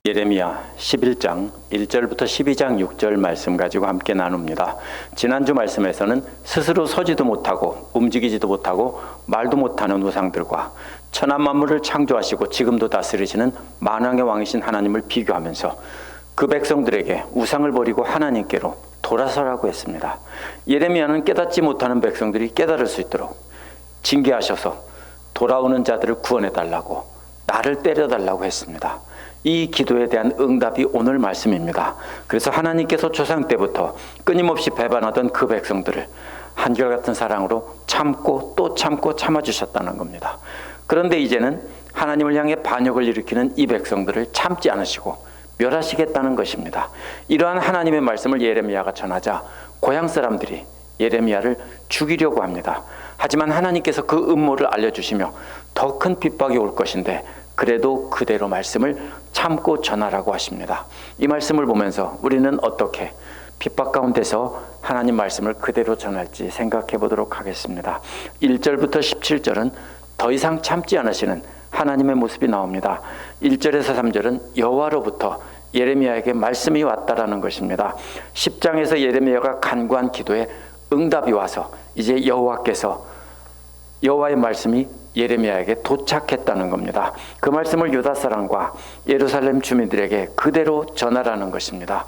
예레미야 11장 1절부터 12장 6절 말씀 가지고 함께 나눕니다. 지난주 말씀에서는 스스로 서지도 못하고 움직이지도 못하고 말도 못하는 우상들과 천한 만물을 창조하시고 지금도 다스리시는 만왕의 왕이신 하나님을 비교하면서 그 백성들에게 우상을 버리고 하나님께로 돌아서라고 했습니다. 예레미야는 깨닫지 못하는 백성들이 깨달을 수 있도록 징계하셔서 돌아오는 자들을 구원해달라고, 나를 때려달라고 했습니다. 이 기도에 대한 응답이 오늘 말씀입니다. 그래서 하나님께서 조상 때부터 끊임없이 배반하던 그 백성들을 한결같은 사랑으로 참고 또 참고 참아주셨다는 겁니다. 그런데 이제는 하나님을 향해 반역을 일으키는 이 백성들을 참지 않으시고 멸하시겠다는 것입니다. 이러한 하나님의 말씀을 예레미야가 전하자 고향 사람들이 예레미야를 죽이려고 합니다. 하지만 하나님께서 그 음모를 알려주시며 더 큰 핍박이 올 것인데 그래도 그대로 말씀을 참고 전하라고 하십니다. 이 말씀을 보면서 우리는 어떻게 핍박 가운데서 하나님 말씀을 그대로 전할지 생각해 보도록 하겠습니다. 1절부터 17절은 더 이상 참지 않으시는 하나님의 모습이 나옵니다. 1절에서 3절은 여호와로부터 예레미야에게 말씀이 왔다라는 것입니다. 10장에서 예레미야가 간구한 기도에 응답이 와서 이제 여호와의 말씀이 예레미야에게 도착했다는 겁니다. 그 말씀을 유다 사람과 예루살렘 주민들에게 그대로 전하라는 것입니다.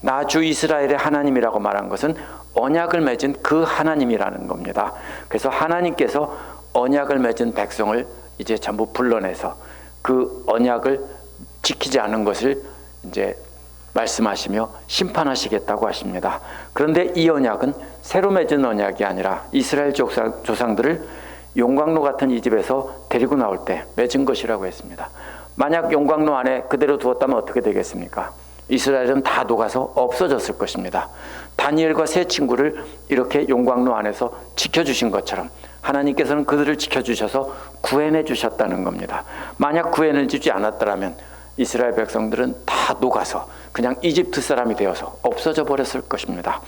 나 주 이스라엘의 하나님이라고 말한 것은 언약을 맺은 그 하나님이라는 겁니다. 그래서 하나님께서 언약을 맺은 백성을 이제 전부 불러내서 그 언약을 지키지 않은 것을 이제 말씀하시며 심판하시겠다고 하십니다. 그런데 이 언약은 새로 맺은 언약이 아니라 이스라엘 조상들을 용광로 같은 이 집에서 데리고 나올 때 맺은 것이라고 했습니다. 만약 용광로 안에 그대로 두었다면 어떻게 되겠습니까? 이스라엘은 다 녹아서 없어졌을 것입니다. 다니엘과 세 친구를 이렇게 용광로 안에서 지켜주신 것처럼 하나님께서는 그들을 지켜주셔서 구해내 주셨다는 겁니다. 만약 구해내 주지 않았더라면 이스라엘 백성들은 다 녹아서 그냥 이집트 사람이 되어서 없어져 버렸을 것입니다.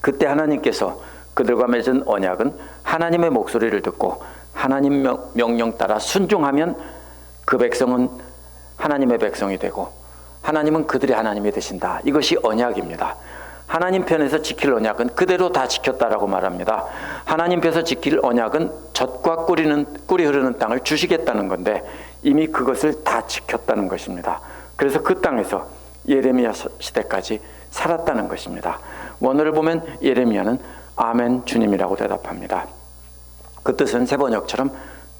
그때 하나님께서 그들과 맺은 언약은 하나님의 목소리를 듣고 하나님 명령 따라 순종하면 그 백성은 하나님의 백성이 되고 하나님은 그들의 하나님이 되신다. 이것이 언약입니다. 하나님 편에서 지킬 언약은 그대로 다 지켰다라고 말합니다. 하나님 편에서 지킬 언약은 젖과 꿀이 흐르는 땅을 주시겠다는 건데 이미 그것을 다 지켰다는 것입니다. 그래서 그 땅에서 예레미야 시대까지 살았다는 것입니다. 원어를 보면 예레미야는 아멘 주님이라고 대답합니다. 그 뜻은 세번역처럼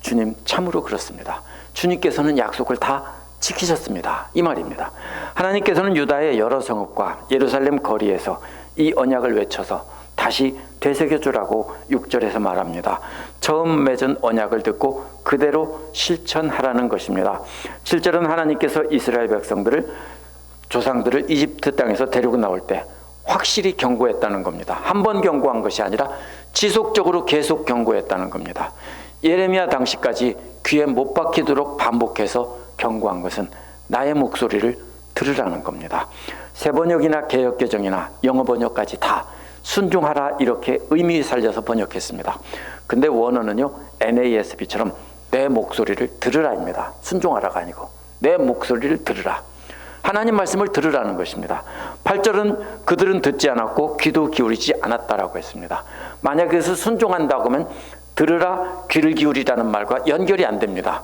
주님 참으로 그렇습니다. 주님께서는 약속을 다 지키셨습니다. 이 말입니다. 하나님께서는 유다의 여러 성읍과 예루살렘 거리에서 이 언약을 외쳐서 다시 되새겨주라고 6절에서 말합니다. 처음 맺은 언약을 듣고 그대로 실천하라는 것입니다. 7절은 하나님께서 이스라엘 조상들을 이집트 땅에서 데리고 나올 때 확실히 경고했다는 겁니다. 한 번 경고한 것이 아니라 지속적으로 계속 경고했다는 겁니다. 예레미야 당시까지 귀에 못 박히도록 반복해서 경고한 것은 나의 목소리를 들으라는 겁니다. 세번역이나 개역개정이나 영어번역까지 다 순종하라 이렇게 의미 살려서 번역했습니다. 근데 원어는요 NASB처럼 내 목소리를 들으라입니다. 순종하라가 아니고 내 목소리를 들으라. 하나님 말씀을 들으라는 것입니다. 8절은 그들은 듣지 않았고 귀도 기울이지 않았다라고 했습니다. 만약 그래서 순종한다고 하면 들으라 귀를 기울이라는 말과 연결이 안 됩니다.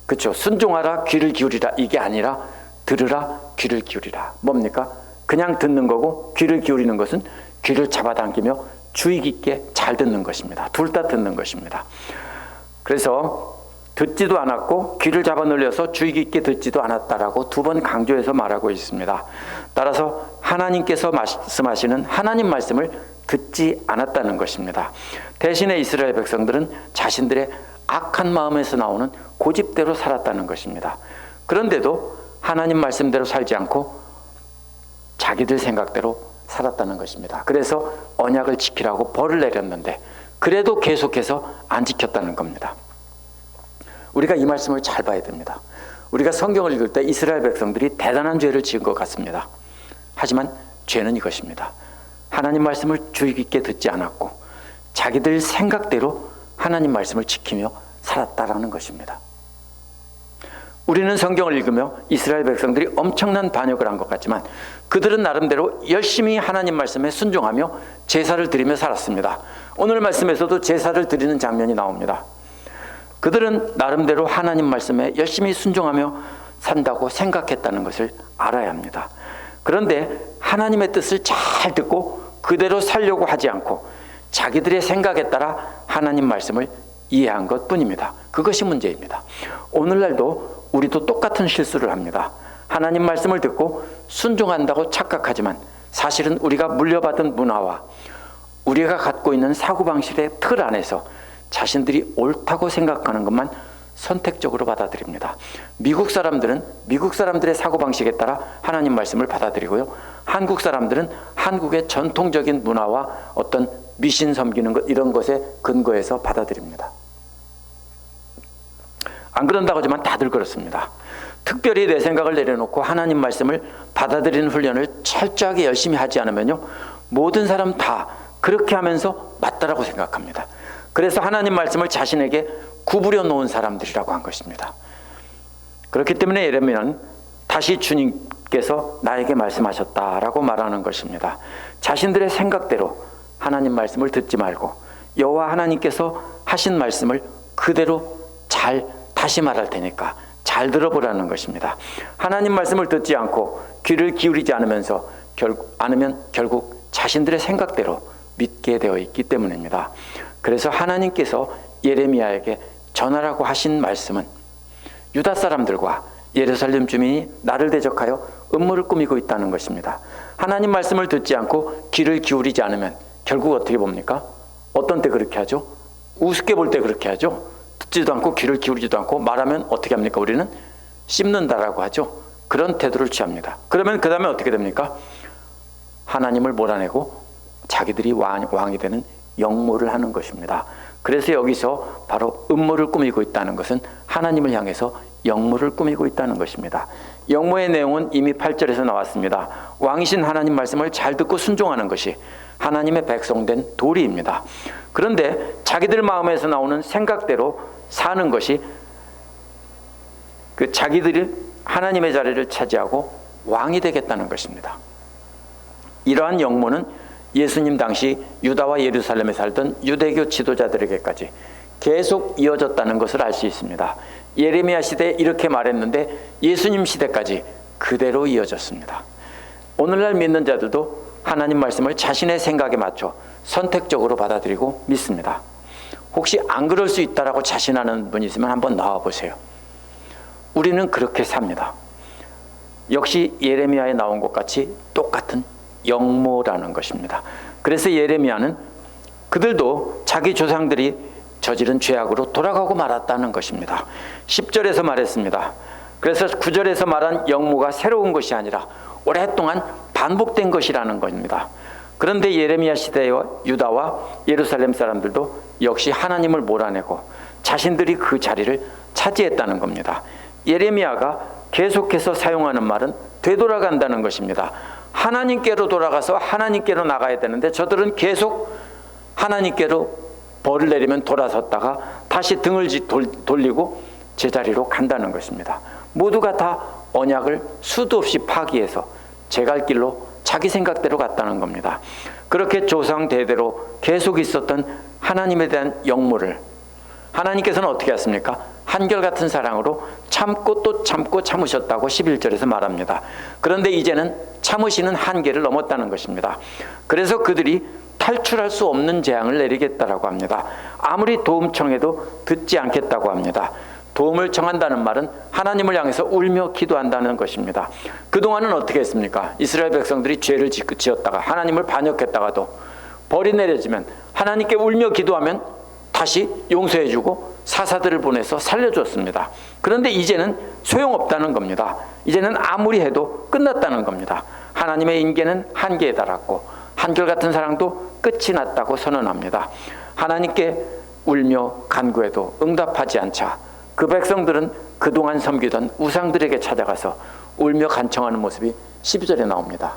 그렇죠? 순종하라 귀를 기울이라 이게 아니라 들으라 귀를 기울이라. 뭡니까? 그냥 듣는 거고 귀를 기울이는 것은 귀를 잡아당기며 주의 깊게 잘 듣는 것입니다. 둘 다 듣는 것입니다. 그래서 듣지도 않았고 귀를 잡아 늘려서 주의 깊게 듣지도 않았다라고 두 번 강조해서 말하고 있습니다. 따라서 하나님께서 말씀하시는 하나님 말씀을 듣지 않았다는 것입니다. 대신에 이스라엘 백성들은 자신들의 악한 마음에서 나오는 고집대로 살았다는 것입니다. 그런데도 하나님 말씀대로 살지 않고 자기들 생각대로 살았다는 것입니다. 그래서 언약을 지키라고 벌을 내렸는데 그래도 계속해서 안 지켰다는 겁니다. 우리가 이 말씀을 잘 봐야 됩니다. 우리가 성경을 읽을 때 이스라엘 백성들이 대단한 죄를 지은 것 같습니다. 하지만 죄는 이것입니다. 하나님 말씀을 주의 깊게 듣지 않았고 자기들 생각대로 하나님 말씀을 지키며 살았다라는 것입니다. 우리는 성경을 읽으며 이스라엘 백성들이 엄청난 반역을 한 것 같지만 그들은 나름대로 열심히 하나님 말씀에 순종하며 제사를 드리며 살았습니다. 오늘 말씀에서도 제사를 드리는 장면이 나옵니다. 그들은 나름대로 하나님 말씀에 열심히 순종하며 산다고 생각했다는 것을 알아야 합니다. 그런데 하나님의 뜻을 잘 듣고 그대로 살려고 하지 않고 자기들의 생각에 따라 하나님 말씀을 이해한 것뿐입니다. 그것이 문제입니다. 오늘날도 우리도 똑같은 실수를 합니다. 하나님 말씀을 듣고 순종한다고 착각하지만 사실은 우리가 물려받은 문화와 우리가 갖고 있는 사고방식의 틀 안에서 자신들이 옳다고 생각하는 것만 선택적으로 받아들입니다. 미국 사람들은 미국 사람들의 사고방식에 따라 하나님 말씀을 받아들이고요. 한국 사람들은 한국의 전통적인 문화와 어떤 미신 섬기는 것 이런 것에 근거해서 받아들입니다. 안 그런다고 하지만 다들 그렇습니다. 특별히 내 생각을 내려놓고 하나님 말씀을 받아들이는 훈련을 철저하게 열심히 하지 않으면요, 모든 사람 다 그렇게 하면서 맞다라고 생각합니다. 그래서 하나님 말씀을 자신에게 구부려 놓은 사람들이라고 한 것입니다. 그렇기 때문에 예레미야는 다시 주님께서 나에게 말씀하셨다라고 말하는 것입니다. 자신들의 생각대로 하나님 말씀을 듣지 말고 여호와 하나님께서 하신 말씀을 그대로 잘 다시 말할 테니까 잘 들어보라는 것입니다. 하나님 말씀을 듣지 않고 귀를 기울이지 않으면서 결국 자신들의 생각대로 믿게 되어 있기 때문입니다. 그래서 하나님께서 예레미야에게 전하라고 하신 말씀은 유다 사람들과 예루살렘 주민이 나를 대적하여 음모를 꾸미고 있다는 것입니다. 하나님 말씀을 듣지 않고 귀를 기울이지 않으면 결국 어떻게 봅니까? 어떤 때 그렇게 하죠? 우습게 볼 때 그렇게 하죠? 듣지도 않고 귀를 기울이지도 않고 말하면 어떻게 합니까? 우리는 씹는다라고 하죠. 그런 태도를 취합니다. 그러면 그 다음에 어떻게 됩니까? 하나님을 몰아내고 자기들이 왕이 되는 역모를 하는 것입니다. 그래서 여기서 바로 음모를 꾸미고 있다는 것은 하나님을 향해서 역모를 꾸미고 있다는 것입니다. 역모의 내용은 이미 8절에서 나왔습니다. 왕이신 하나님 말씀을 잘 듣고 순종하는 것이 하나님의 백성된 도리입니다. 그런데 자기들 마음에서 나오는 생각대로 사는 것이 그 자기들이 하나님의 자리를 차지하고 왕이 되겠다는 것입니다. 이러한 역모는 예수님 당시 유다와 예루살렘에 살던 유대교 지도자들에게까지 계속 이어졌다는 것을 알 수 있습니다. 예레미야 시대에 이렇게 말했는데 예수님 시대까지 그대로 이어졌습니다. 오늘날 믿는 자들도 하나님 말씀을 자신의 생각에 맞춰 선택적으로 받아들이고 믿습니다. 혹시 안 그럴 수 있다라고 자신하는 분이 있으면 한번 나와 보세요. 우리는 그렇게 삽니다. 역시 예레미야에 나온 것 같이 똑같은 역모라는 것입니다. 그래서 예레미야는 그들도 자기 조상들이 저지른 죄악으로 돌아가고 말았다는 것입니다. 10절에서 말했습니다. 그래서 9절에서 말한 역모가 새로운 것이 아니라 오랫동안 반복된 것이라는 겁니다. 그런데 예레미야 시대의 유다와 예루살렘 사람들도 역시 하나님을 몰아내고 자신들이 그 자리를 차지했다는 겁니다. 예레미야가 계속해서 사용하는 말은 되돌아간다는 것입니다. 하나님께로 돌아가서 하나님께로 나가야 되는데 저들은 계속 하나님께로 벌을 내리면 돌아섰다가 다시 등을 돌리고 제자리로 간다는 것입니다. 모두가 다 언약을 수도 없이 파기해서 제갈 길로 자기 생각대로 갔다는 겁니다. 그렇게 조상 대대로 계속 있었던 하나님에 대한 역모를 하나님께서는 어떻게 했습니까? 한결같은 사랑으로 참고 또 참고 참으셨다고 11절에서 말합니다. 그런데 이제는 참으시는 한계를 넘었다는 것입니다. 그래서 그들이 탈출할 수 없는 재앙을 내리겠다라고 합니다. 아무리 도움 청해도 듣지 않겠다고 합니다. 도움을 청한다는 말은 하나님을 향해서 울며 기도한다는 것입니다. 그동안은 어떻게 했습니까? 이스라엘 백성들이 죄를 지었다가 하나님을 반역했다가도 벌이 내려지면 하나님께 울며 기도하면 다시 용서해주고 사사들을 보내서 살려줬습니다. 그런데 이제는 소용없다는 겁니다. 이제는 아무리 해도 끝났다는 겁니다. 하나님의 인계는 한계에 달았고 한결같은 사랑도 끝이 났다고 선언합니다. 하나님께 울며 간구해도 응답하지 않자 그 백성들은 그동안 섬기던 우상들에게 찾아가서 울며 간청하는 모습이 12절에 나옵니다.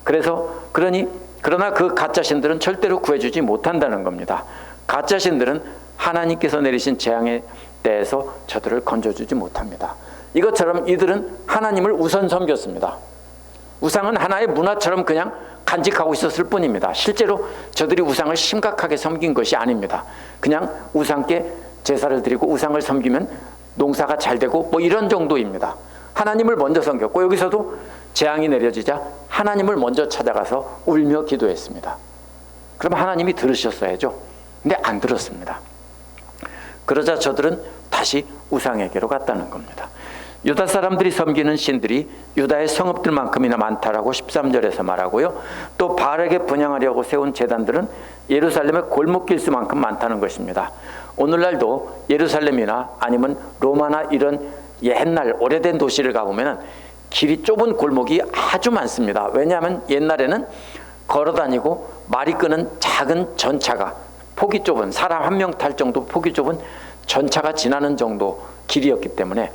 그러나 그 가짜신들은 절대로 구해주지 못한다는 겁니다. 가짜신들은 하나님께서 내리신 재앙에 대해서 저들을 건져주지 못합니다. 이것처럼 이들은 하나님을 우선 섬겼습니다. 우상은 하나의 문화처럼 그냥 간직하고 있었을 뿐입니다. 실제로 저들이 우상을 심각하게 섬긴 것이 아닙니다. 그냥 우상께 제사를 드리고 우상을 섬기면 농사가 잘 되고 뭐 이런 정도입니다. 하나님을 먼저 섬겼고, 여기서도 재앙이 내려지자 하나님을 먼저 찾아가서 울며 기도했습니다. 그럼 하나님이 들으셨어야죠. 근데 안 들었습니다. 그러자 저들은 다시 우상에게로 갔다는 겁니다. 유다 사람들이 섬기는 신들이 유다의 성읍들만큼이나 많다라고 13절에서 말하고요. 또 바알에게 분향하려고 세운 제단들은 예루살렘의 골목길 수만큼 많다는 것입니다. 오늘날도 예루살렘이나 아니면 로마나 이런 옛날 오래된 도시를 가보면 길이 좁은 골목이 아주 많습니다. 왜냐하면 옛날에는 걸어다니고 말이 끄는 작은 전차가, 폭이 좁은, 사람 한 명 탈 정도 폭이 좁은 전차가 지나는 정도 길이었기 때문에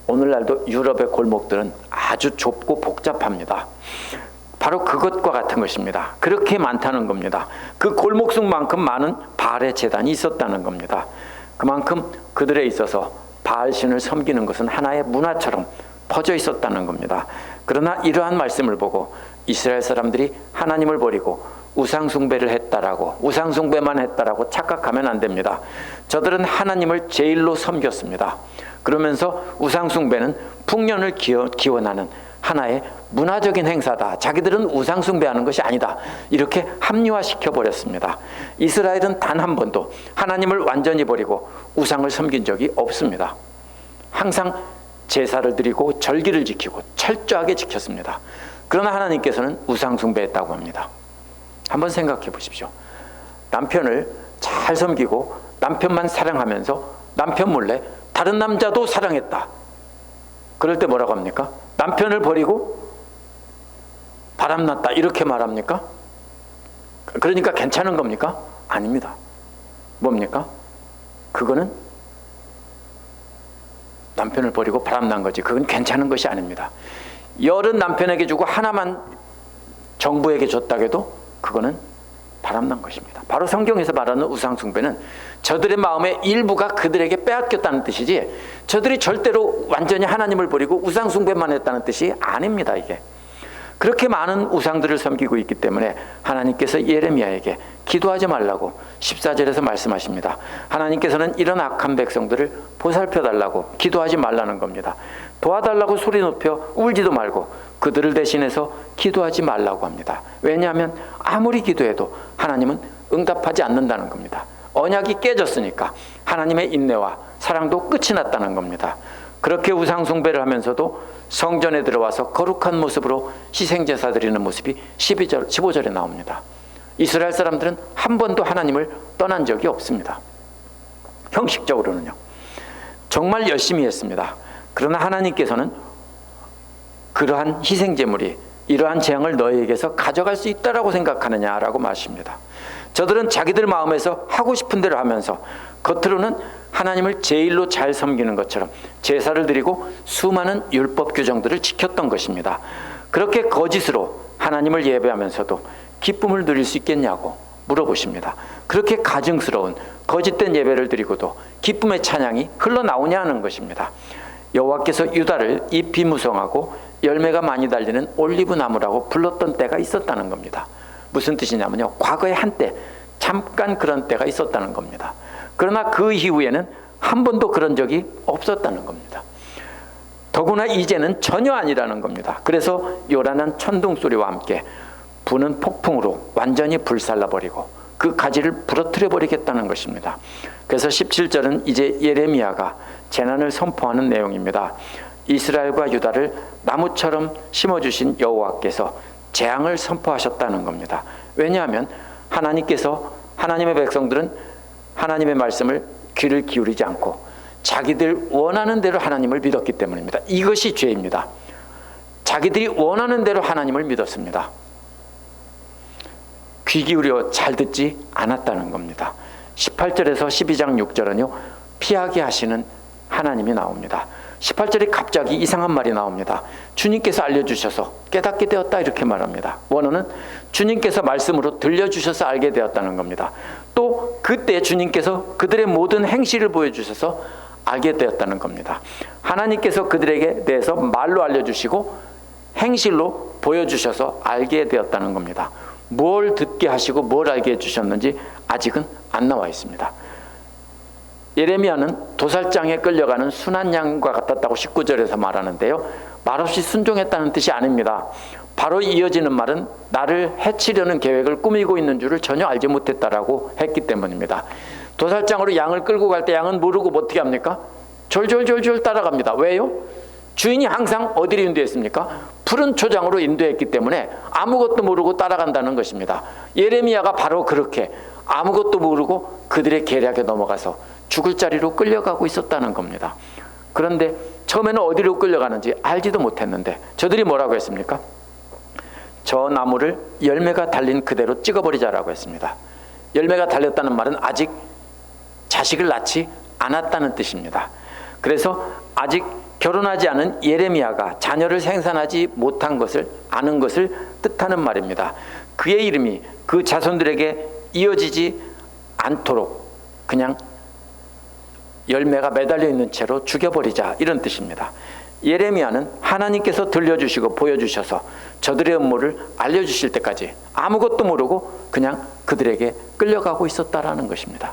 오늘날도 유럽의 골목들은 아주 좁고 복잡합니다. 바로 그것과 같은 것입니다. 그렇게 많다는 겁니다. 그 골목수만큼 많은 바알의 제단이 있었다는 겁니다. 그만큼 그들에 있어서 바알신을 섬기는 것은 하나의 문화처럼 퍼져 있었다는 겁니다. 그러나 이러한 말씀을 보고 이스라엘 사람들이 하나님을 버리고 우상숭배를 했다라고, 우상숭배만 했다라고 착각하면 안 됩니다. 저들은 하나님을 제일로 섬겼습니다. 그러면서 우상숭배는 풍년을 기원하는 하나의 문화적인 행사다. 자기들은 우상숭배하는 것이 아니다. 이렇게 합리화시켜 버렸습니다. 이스라엘은 단 한 번도 하나님을 완전히 버리고 우상을 섬긴 적이 없습니다. 항상 제사를 드리고 절기를 지키고 철저하게 지켰습니다. 그러나 하나님께서는 우상숭배했다고 합니다. 한번 생각해 보십시오. 남편을 잘 섬기고 남편만 사랑하면서 남편 몰래 다른 남자도 사랑했다. 그럴 때 뭐라고 합니까? 남편을 버리고 바람났다 이렇게 말합니까? 그러니까 괜찮은 겁니까? 아닙니다. 뭡니까? 그거는 남편을 버리고 바람난 거지. 그건 괜찮은 것이 아닙니다. 열은 남편에게 주고 하나만 정부에게 줬다고 해도 그거는 바람난 것입니다. 바로 성경에서 말하는 우상숭배는 저들의 마음의 일부가 그들에게 빼앗겼다는 뜻이지, 저들이 절대로 완전히 하나님을 버리고 우상숭배만 했다는 뜻이 아닙니다. 이게 그렇게 많은 우상들을 섬기고 있기 때문에 하나님께서 예레미야에게 기도하지 말라고 14절에서 말씀하십니다. 하나님께서는 이런 악한 백성들을 보살펴달라고 기도하지 말라는 겁니다. 도와달라고 소리 높여 울지도 말고 그들을 대신해서 기도하지 말라고 합니다. 왜냐하면 아무리 기도해도 하나님은 응답하지 않는다는 겁니다. 언약이 깨졌으니까 하나님의 인내와 사랑도 끝이 났다는 겁니다. 그렇게 우상숭배를 하면서도 성전에 들어와서 거룩한 모습으로 희생제사 드리는 모습이 15절에 나옵니다. 이스라엘 사람들은 한 번도 하나님을 떠난 적이 없습니다. 형식적으로는요. 정말 열심히 했습니다. 그러나 하나님께서는 그러한 희생제물이 이러한 재앙을 너희에게서 가져갈 수 있다라고 생각하느냐라고 말씀입니다. 저들은 자기들 마음에서 하고 싶은 대로 하면서 겉으로는 하나님을 제일로 잘 섬기는 것처럼 제사를 드리고 수많은 율법 규정들을 지켰던 것입니다. 그렇게 거짓으로 하나님을 예배하면서도 기쁨을 누릴 수 있겠냐고 물어보십니다. 그렇게 가증스러운 거짓된 예배를 드리고도 기쁨의 찬양이 흘러나오냐 하는 것입니다. 여호와께서 유다를 잎이 무성하고 열매가 많이 달리는 올리브 나무라고 불렀던 때가 있었다는 겁니다. 무슨 뜻이냐면요, 과거에 한때 잠깐 그런 때가 있었다는 겁니다. 그러나 그 이후에는 한 번도 그런 적이 없었다는 겁니다. 더구나 이제는 전혀 아니라는 겁니다. 그래서 요란한 천둥 소리와 함께 부는 폭풍으로 완전히 불살라버리고 그 가지를 부러뜨려 버리겠다는 것입니다. 그래서 17절은 이제 예레미야가 재난을 선포하는 내용입니다. 이스라엘과 유다를 나무처럼 심어주신 여호와께서 재앙을 선포하셨다는 겁니다. 왜냐하면 하나님께서, 하나님의 백성들은 하나님의 말씀을 귀를 기울이지 않고 자기들 원하는 대로 하나님을 믿었기 때문입니다. 이것이 죄입니다. 자기들이 원하는 대로 하나님을 믿었습니다. 귀 기울여 잘 듣지 않았다는 겁니다. 18절에서 12장 6절은요, 피하게 하시는 하나님이 나옵니다. 18절에 갑자기 이상한 말이 나옵니다. 주님께서 알려주셔서 깨닫게 되었다 이렇게 말합니다. 원어는 주님께서 말씀으로 들려주셔서 알게 되었다는 겁니다. 또 그때 주님께서 그들의 모든 행실을 보여주셔서 알게 되었다는 겁니다. 하나님께서 그들에게 대해서 말로 알려주시고 행실로 보여주셔서 알게 되었다는 겁니다. 뭘 듣게 하시고 뭘 알게 해주셨는지 아직은 안 나와 있습니다. 예레미야는 도살장에 끌려가는 순한 양과 같았다고 19절에서 말하는데요, 말없이 순종했다는 뜻이 아닙니다. 바로 이어지는 말은 나를 해치려는 계획을 꾸미고 있는 줄을 전혀 알지 못했다라고 했기 때문입니다. 도살장으로 양을 끌고 갈 때 양은 모르고 어떻게 합니까? 졸졸졸졸 따라갑니다. 왜요? 주인이 항상 어디로 인도했습니까? 푸른 초장으로 인도했기 때문에 아무것도 모르고 따라간다는 것입니다. 예레미야가 바로 그렇게 아무것도 모르고 그들의 계략에 넘어가서 죽을 자리로 끌려가고 있었다는 겁니다. 그런데 처음에는 어디로 끌려가는지 알지도 못했는데 저들이 뭐라고 했습니까? 저 나무를 열매가 달린 그대로 찍어버리자라고 했습니다. 열매가 달렸다는 말은 아직 자식을 낳지 않았다는 뜻입니다. 그래서 아직 결혼하지 않은 예레미야가 자녀를 생산하지 못한 것을 아는 것을 뜻하는 말입니다. 그의 이름이 그 자손들에게 이어지지 않도록 그냥 열매가 매달려 있는 채로 죽여버리자, 이런 뜻입니다. 예레미야는 하나님께서 들려주시고 보여주셔서 저들의 음모를 알려주실 때까지 아무것도 모르고 그냥 그들에게 끌려가고 있었다라는 것입니다.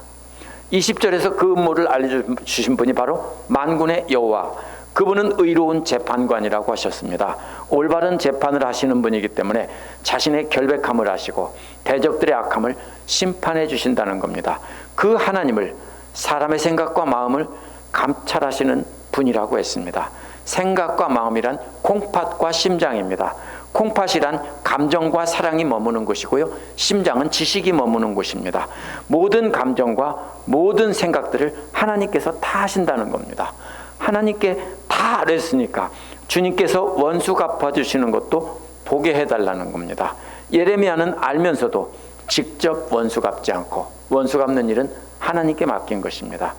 20절에서 그 음모를 알려주신 분이 바로 만군의 여호와, 그분은 의로운 재판관이라고 하셨습니다. 올바른 재판을 하시는 분이기 때문에 자신의 결백함을 아시고 대적들의 악함을 심판해 주신다는 겁니다. 그 하나님을 사람의 생각과 마음을 감찰하시는 분이라고 했습니다. 생각과 마음이란 콩팥과 심장입니다. 콩팥이란 감정과 사랑이 머무는 곳이고요, 심장은 지식이 머무는 곳입니다. 모든 감정과 모든 생각들을 하나님께서 다 하신다는 겁니다. 하나님께 다 알았으니까 주님께서 원수 갚아주시는 것도 보게 해달라는 겁니다. 예레미야는 알면서도 직접 원수 갚지 않고 원수 갚는 일은 하나님께 맡긴 것입니다.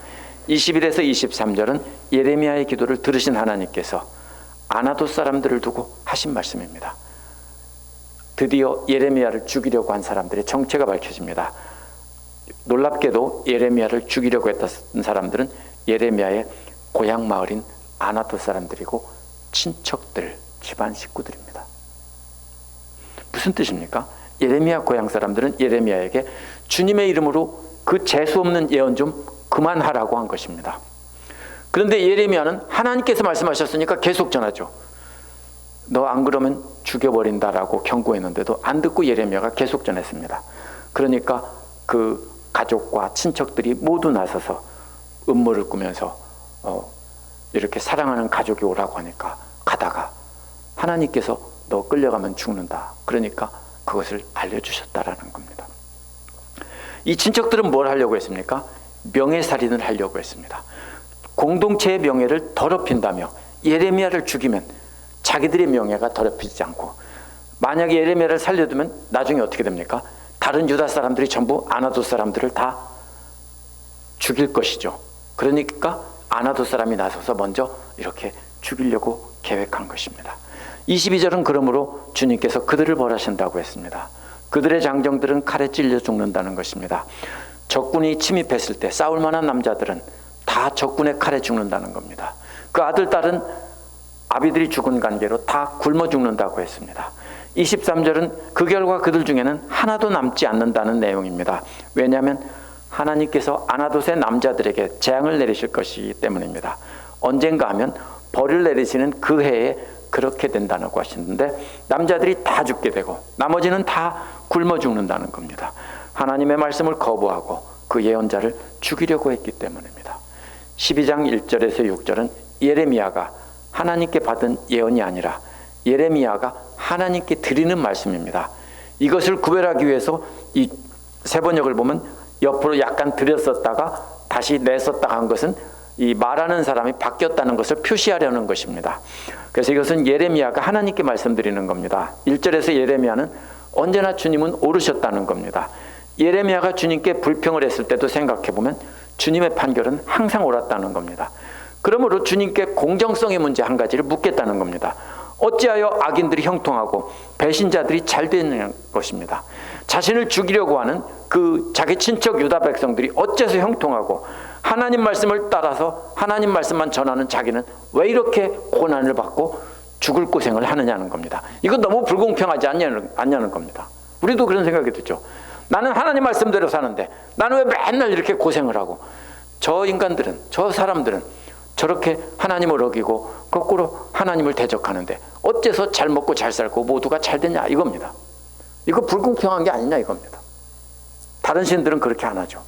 21에서 23절은 예레미야의 기도를 들으신 하나님께서 아나돗 사람들을 두고 하신 말씀입니다. 드디어 예레미야를 죽이려고 한 사람들의 정체가 밝혀집니다. 놀랍게도 예레미야를 죽이려고 했던 사람들은 예레미야의 고향 마을인 아나돗 사람들이고 친척들, 집안 식구들입니다. 무슨 뜻입니까? 예레미야 고향 사람들은 예레미야에게 주님의 이름으로 그 재수 없는 예언 좀 그만하라고 한 것입니다. 그런데 예레미야는 하나님께서 말씀하셨으니까 계속 전하죠. 너 안 그러면 죽여버린다라고 경고했는데도 안 듣고 예레미야가 계속 전했습니다. 그러니까 그 가족과 친척들이 모두 나서서 음모를 꾸면서 이렇게 사랑하는 가족이 오라고 하니까 가다가 하나님께서 너 끌려가면 죽는다, 그러니까 그것을 알려주셨다라는 겁니다. 이 친척들은 뭘 하려고 했습니까? 명예살인을 하려고 했습니다. 공동체의 명예를 더럽힌다며 예레미야를 죽이면 자기들의 명예가 더럽히지 않고, 만약에 예레미야를 살려두면 나중에 어떻게 됩니까? 다른 유다 사람들이 전부 아나돗 사람들을 다 죽일 것이죠. 그러니까 아나돗 사람이 나서서 먼저 이렇게 죽이려고 계획한 것입니다. 22절은 그러므로 주님께서 그들을 벌하신다고 했습니다. 그들의 장정들은 칼에 찔려 죽는다는 것입니다. 적군이 침입했을 때 싸울 만한 남자들은 다 적군의 칼에 죽는다는 겁니다. 그 아들, 딸은 아비들이 죽은 관계로 다 굶어 죽는다고 했습니다. 23절은 그 결과 그들 중에는 하나도 남지 않는다는 내용입니다. 왜냐하면 하나님께서 아나돗의 남자들에게 재앙을 내리실 것이기 때문입니다. 언젠가 하면 벌을 내리시는 그 해에 그렇게 된다고 하시는데 남자들이 다 죽게 되고 나머지는 다 굶어 죽는다는 겁니다. 하나님의 말씀을 거부하고 그 예언자를 죽이려고 했기 때문입니다. 12장 1절에서 6절은 예레미야가 하나님께 받은 예언이 아니라 예레미야가 하나님께 드리는 말씀입니다. 이것을 구별하기 위해서 이 세 번역을 보면 옆으로 약간 들였었다가 다시 냈었다가 한 것은 이 말하는 사람이 바뀌었다는 것을 표시하려는 것입니다. 그래서 이것은 예레미야가 하나님께 말씀드리는 겁니다. 1절에서 예레미야는 언제나 주님은 오르셨다는 겁니다. 예레미야가 주님께 불평을 했을 때도 생각해보면 주님의 판결은 항상 옳았다는 겁니다. 그러므로 주님께 공정성의 문제 한 가지를 묻겠다는 겁니다. 어찌하여 악인들이 형통하고 배신자들이 잘 되는 것입니다. 자신을 죽이려고 하는 그 자기 친척 유다 백성들이 어째서 형통하고 하나님 말씀을 따라서 하나님 말씀만 전하는 자기는 왜 이렇게 고난을 받고 죽을 고생을 하느냐는 겁니다. 이거 너무 불공평하지 않냐는 겁니다. 우리도 그런 생각이 들죠. 나는 하나님 말씀대로 사는데 나는 왜 맨날 이렇게 고생을 하고, 저 인간들은, 저 사람들은 저렇게 하나님을 어기고 거꾸로 하나님을 대적하는데 어째서 잘 먹고 잘 살고 모두가 잘 되냐 이겁니다. 이거 불공평한 게 아니냐 이겁니다. 다른 신들은 그렇게 안 하죠.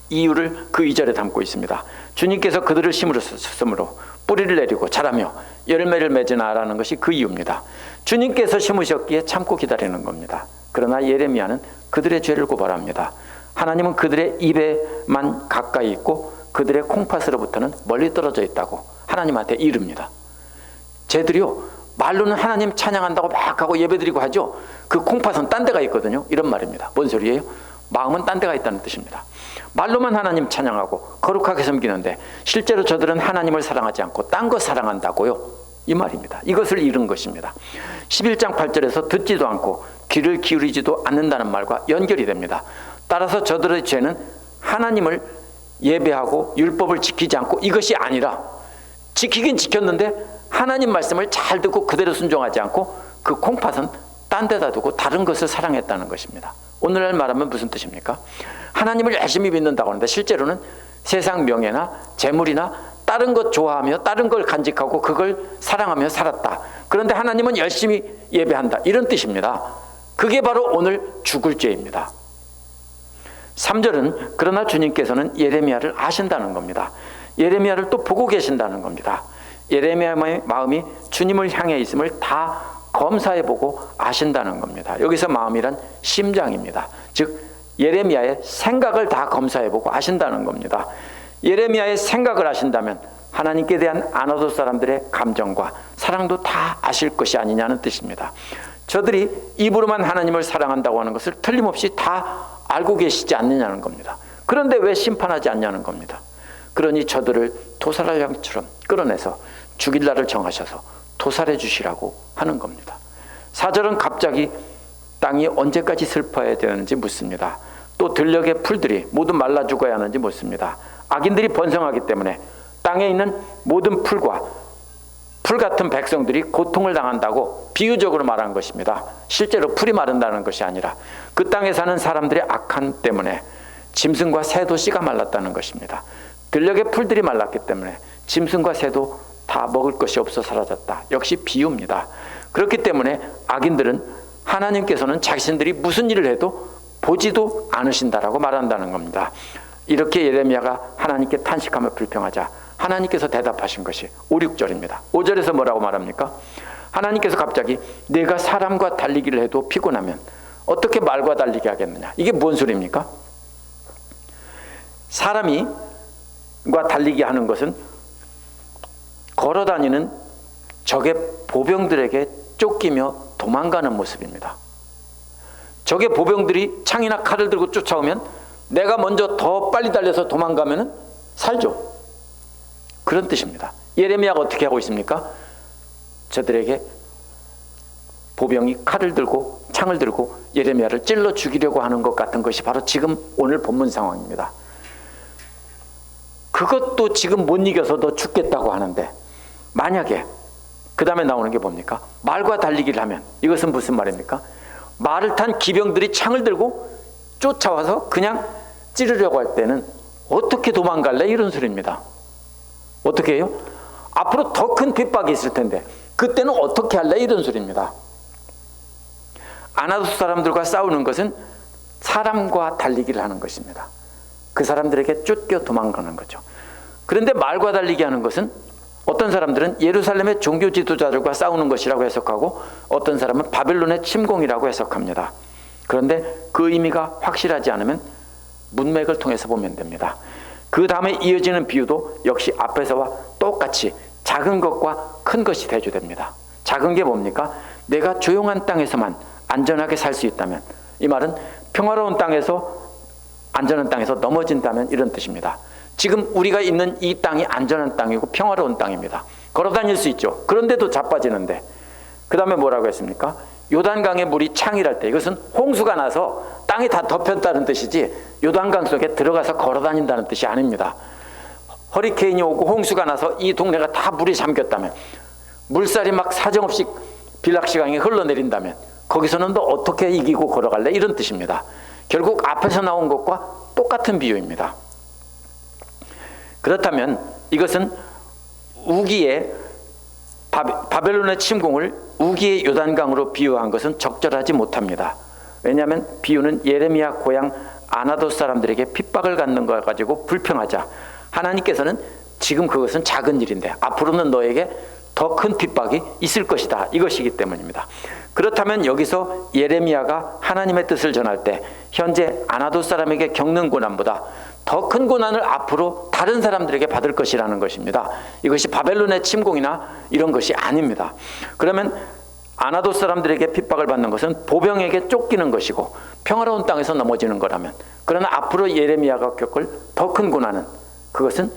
이유를 그 2절에 담고 있습니다. 주님께서 그들을 심으셨으므로 뿌리를 내리고 자라며 열매를 맺으나라는 것이 그 이유입니다. 주님께서 심으셨기에 참고 기다리는 겁니다. 그러나 예레미야는 그들의 죄를 고발합니다. 하나님은 그들의 입에만 가까이 있고 그들의 콩팥으로부터는 멀리 떨어져 있다고 하나님한테 이릅니다. 쟤들이요, 말로는 하나님 찬양한다고 막 하고 예배드리고 하죠. 그 콩팥은 딴 데가 있거든요. 이런 말입니다. 뭔 소리예요? 마음은 딴 데가 있다는 뜻입니다. 말로만 하나님 찬양하고 거룩하게 섬기는데 실제로 저들은 하나님을 사랑하지 않고 딴 거 사랑한다고요. 이 말입니다. 이것을 잃은 것입니다. 11장 8절에서 듣지도 않고 귀를 기울이지도 않는다는 말과 연결이 됩니다. 따라서 저들의 죄는 하나님을 예배하고 율법을 지키지 않고 이것이 아니라, 지키긴 지켰는데 하나님 말씀을 잘 듣고 그대로 순종하지 않고 그 콩팥은 딴 데다 두고 다른 것을 사랑했다는 것입니다. 오늘날 말하면 무슨 뜻입니까? 하나님을 열심히 믿는다고 하는데 실제로는 세상 명예나 재물이나 다른 것 좋아하며 다른 걸 간직하고 그걸 사랑하며 살았다. 그런데 하나님은 열심히 예배한다. 이런 뜻입니다. 그게 바로 오늘 죽을 죄입니다. 3절은 그러나 주님께서는 예레미야를 아신다는 겁니다. 예레미야를 또 보고 계신다는 겁니다. 예레미야의 마음이 주님을 향해 있음을 다 검사해보고 아신다는 겁니다. 여기서 마음이란 심장입니다. 즉 예레미야의 생각을 다 검사해보고 아신다는 겁니다. 예레미야의 생각을 아신다면 하나님께 대한 아나도 사람들의 감정과 사랑도 다 아실 것이 아니냐는 뜻입니다. 저들이 입으로만 하나님을 사랑한다고 하는 것을 틀림없이 다 알고 계시지 않느냐는 겁니다. 그런데 왜 심판하지 않냐는 겁니다. 그러니 저들을 도살할 양처럼 끌어내서 죽일 날을 정하셔서 도살해 주시라고 하는 겁니다. 4절은 갑자기 땅이 언제까지 슬퍼해야 되는지 묻습니다. 또 들녘의 풀들이 모두 말라 죽어야 하는지 묻습니다. 악인들이 번성하기 때문에 땅에 있는 모든 풀과 풀 같은 백성들이 고통을 당한다고 비유적으로 말한 것입니다. 실제로 풀이 마른다는 것이 아니라 그 땅에 사는 사람들의 악함 때문에 짐승과 새도 씨가 말랐다는 것입니다. 들녘의 풀들이 말랐기 때문에 짐승과 새도 다 먹을 것이 없어 사라졌다. 역시 비유입니다. 그렇기 때문에 악인들은 하나님께서는 자신들이 무슨 일을 해도 보지도 않으신다라고 말한다는 겁니다. 이렇게 예레미야가 하나님께 탄식하며 불평하자 하나님께서 대답하신 것이 5, 6절입니다. 5절에서 뭐라고 말합니까? 하나님께서 갑자기 내가 사람과 달리기를 해도 피곤하면 어떻게 말과 달리게 하겠느냐. 이게 뭔 소리입니까? 사람이 과 달리기 하는 것은 걸어다니는 적의 보병들에게 쫓기며 도망가는 모습입니다. 적의 보병들이 창이나 칼을 들고 쫓아오면 내가 먼저 더 빨리 달려서 도망가면 살죠. 그런 뜻입니다. 예레미야가 어떻게 하고 있습니까? 저들에게 보병이 칼을 들고 창을 들고 예레미야를 찔러 죽이려고 하는 것 같은 것이 바로 지금 오늘 본문 상황입니다. 그것도 지금 못 이겨서 너 죽겠다고 하는데 만약에 그 다음에 나오는 게 뭡니까? 말과 달리기를 하면 이것은 무슨 말입니까? 말을 탄 기병들이 창을 들고 쫓아와서 그냥 찌르려고 할 때는 어떻게 도망갈래? 이런 소리입니다. 어떻게 해요? 앞으로 더 큰 핍박이 있을 텐데 그때는 어떻게 할래? 이런 소리입니다. 아나도스 사람들과 싸우는 것은 사람과 달리기를 하는 것입니다. 그 사람들에게 쫓겨 도망가는 거죠. 그런데 말과 달리기 하는 것은 어떤 사람들은 예루살렘의 종교 지도자들과 싸우는 것이라고 해석하고 어떤 사람은 바벨론의 침공이라고 해석합니다. 그런데 그 의미가 확실하지 않으면 문맥을 통해서 보면 됩니다. 그 다음에 이어지는 비유도 역시 앞에서와 똑같이 작은 것과 큰 것이 대조됩니다. 작은 게 뭡니까? 내가 조용한 땅에서만 안전하게 살 수 있다면, 이 말은 평화로운 땅에서 안전한 땅에서 넘어진다면 이런 뜻입니다. 지금 우리가 있는 이 땅이 안전한 땅이고 평화로운 땅입니다. 걸어 다닐 수 있죠. 그런데도 자빠지는데 그 다음에 뭐라고 했습니까? 요단강의 물이 창이랄 때 이것은 홍수가 나서 땅이 다 덮였다는 뜻이지 요단강 속에 들어가서 걸어다닌다는 뜻이 아닙니다. 허리케인이 오고 홍수가 나서 이 동네가 다 물이 잠겼다면, 물살이 막 사정없이 빌락시강에 흘러내린다면 거기서는 너 어떻게 이기고 걸어갈래? 이런 뜻입니다. 결국 앞에서 나온 것과 똑같은 비유입니다. 그렇다면 이것은 우기의 바벨론의 침공을 우기의 요단강으로 비유한 것은 적절하지 못합니다. 왜냐하면 비유는 예레미야 고향 아나돗 사람들에게 핍박을 갖는 걸 가지고 불평하자 하나님께서는 지금 그것은 작은 일인데 앞으로는 너에게 더 큰 핍박이 있을 것이다, 이것이기 때문입니다. 그렇다면 여기서 예레미야가 하나님의 뜻을 전할 때 현재 아나돗 사람에게 겪는 고난보다 더 큰 고난을 앞으로 다른 사람들에게 받을 것이라는 것입니다. 이것이 바벨론의 침공이나 이런 것이 아닙니다. 그러면 아나돗 사람들에게 핍박을 받는 것은 보병에게 쫓기는 것이고 평화로운 땅에서 넘어지는 거라면, 그러나 앞으로 예레미야가 겪을 더 큰 고난은 그것은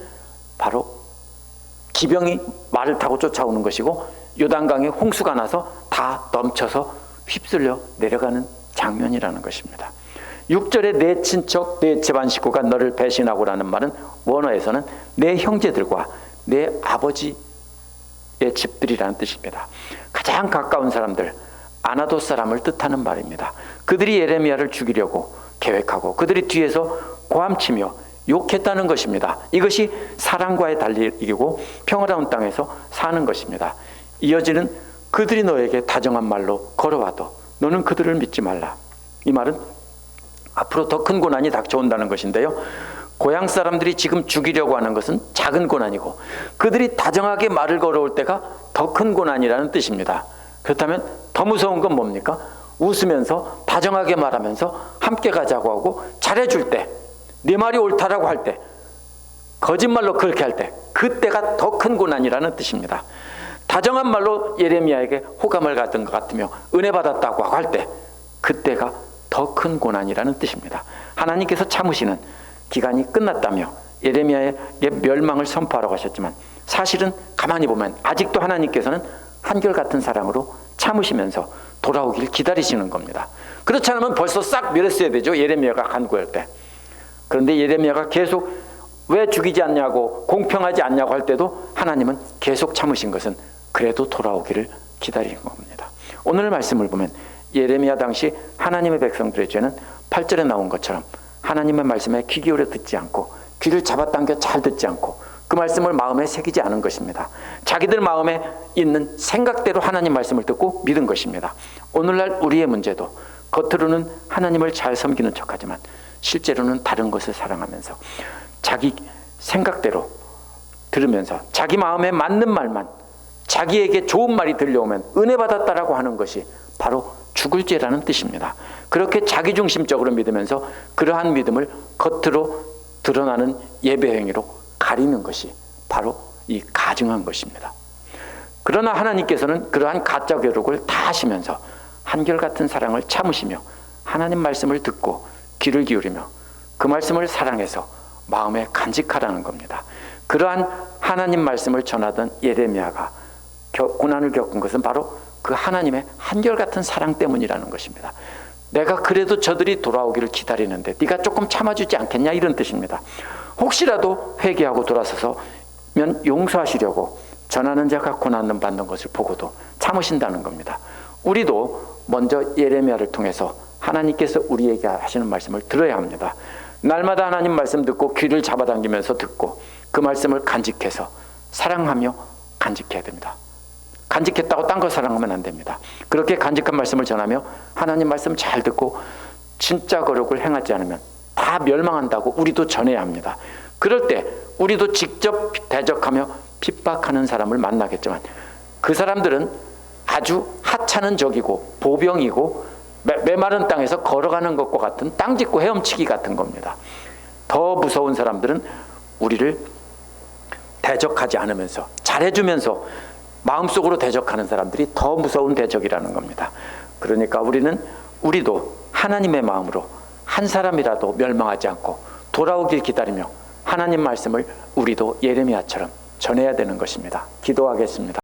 바로 기병이 말을 타고 쫓아오는 것이고 요단강에 홍수가 나서 다 넘쳐서 휩쓸려 내려가는 장면이라는 것입니다. 6절에 내 친척 내 집안 식구가 너를 배신하고라는 말은 원어에서는 내 형제들과 내 아버지의 집들이라는 뜻입니다. 가장 가까운 사람들, 아나돗 사람을 뜻하는 말입니다. 그들이 예레미야를 죽이려고 계획하고 그들이 뒤에서 고함치며 욕했다는 것입니다. 이것이 사랑과의 달리기고 평화로운 땅에서 사는 것입니다. 이어지는 그들이 너에게 다정한 말로 걸어와도 너는 그들을 믿지 말라. 이 말은 앞으로 더 큰 고난이 닥쳐온다는 것인데요. 고향 사람들이 지금 죽이려고 하는 것은 작은 고난이고 그들이 다정하게 말을 걸어올 때가 더 큰 고난이라는 뜻입니다. 그렇다면 더 무서운 건 뭡니까? 웃으면서 다정하게 말하면서 함께 가자고 하고 잘해줄 때, 네 말이 옳다라고 할 때, 거짓말로 그렇게 할 때, 그때가 더 큰 고난이라는 뜻입니다. 다정한 말로 예레미야에게 호감을 갖은 것 같으며 은혜 받았다고 할 때, 그때가 더 큰 고난이라는 뜻입니다. 하나님께서 참으시는 기간이 끝났다며 예레미야에게 멸망을 선포하라고 하셨지만 사실은 가만히 보면 아직도 하나님께서는 한결같은 사랑으로 참으시면서 돌아오길 기다리시는 겁니다. 그렇지 않으면 벌써 싹 멸했어야 되죠, 예레미야가 간구할 때. 그런데 예레미야가 계속 왜 죽이지 않냐고, 공평하지 않냐고 할 때도 하나님은 계속 참으신 것은 그래도 돌아오기를 기다리는 겁니다. 오늘 말씀을 보면 예레미야 당시 하나님의 백성들의 죄는 8절에 나온 것처럼 하나님의 말씀에 귀 기울여 듣지 않고 귀를 잡아당겨 잘 듣지 않고 그 말씀을 마음에 새기지 않은 것입니다. 자기들 마음에 있는 생각대로 하나님 말씀을 듣고 믿은 것입니다. 오늘날 우리의 문제도 겉으로는 하나님을 잘 섬기는 척하지만 실제로는 다른 것을 사랑하면서 자기 생각대로 들으면서 자기 마음에 맞는 말만, 자기에게 좋은 말이 들려오면 은혜 받았다라고 하는 것이 바로 죽을 죄라는 뜻입니다. 그렇게 자기중심적으로 믿으면서 그러한 믿음을 겉으로 드러나는 예배 행위로 가리는 것이 바로 이 가증한 것입니다. 그러나 하나님께서는 그러한 가짜 교육을 다 하시면서 한결같은 사랑을 참으시며 하나님 말씀을 듣고 귀를 기울이며 그 말씀을 사랑해서 마음에 간직하라는 겁니다. 그러한 하나님 말씀을 전하던 예레미야가 고난을 겪은 것은 바로 그 하나님의 한결같은 사랑 때문이라는 것입니다. 내가 그래도 저들이 돌아오기를 기다리는데 네가 조금 참아주지 않겠냐, 이런 뜻입니다. 혹시라도 회개하고 돌아서면 용서하시려고 전하는 자가 고난을 받는 것을 보고도 참으신다는 겁니다. 우리도 먼저 예레미야를 통해서 하나님께서 우리에게 하시는 말씀을 들어야 합니다. 날마다 하나님 말씀 듣고 귀를 잡아당기면서 듣고 그 말씀을 간직해서 사랑하며 간직해야 됩니다. 간직했다고 딴 거 사랑하면 안 됩니다. 그렇게 간직한 말씀을 전하며 하나님 말씀 잘 듣고 진짜 거룩을 행하지 않으면 다 멸망한다고 우리도 전해야 합니다. 그럴 때 우리도 직접 대적하며 핍박하는 사람을 만나겠지만 그 사람들은 아주 하찮은 적이고 보병이고 메마른 땅에서 걸어가는 것과 같은 땅 짚고 헤엄치기 같은 겁니다. 더 무서운 사람들은 우리를 대적하지 않으면서 잘해주면서 마음속으로 대적하는 사람들이 더 무서운 대적이라는 겁니다. 그러니까 우리도 하나님의 마음으로 한 사람이라도 멸망하지 않고 돌아오길 기다리며 하나님 말씀을 우리도 예레미야처럼 전해야 되는 것입니다. 기도하겠습니다.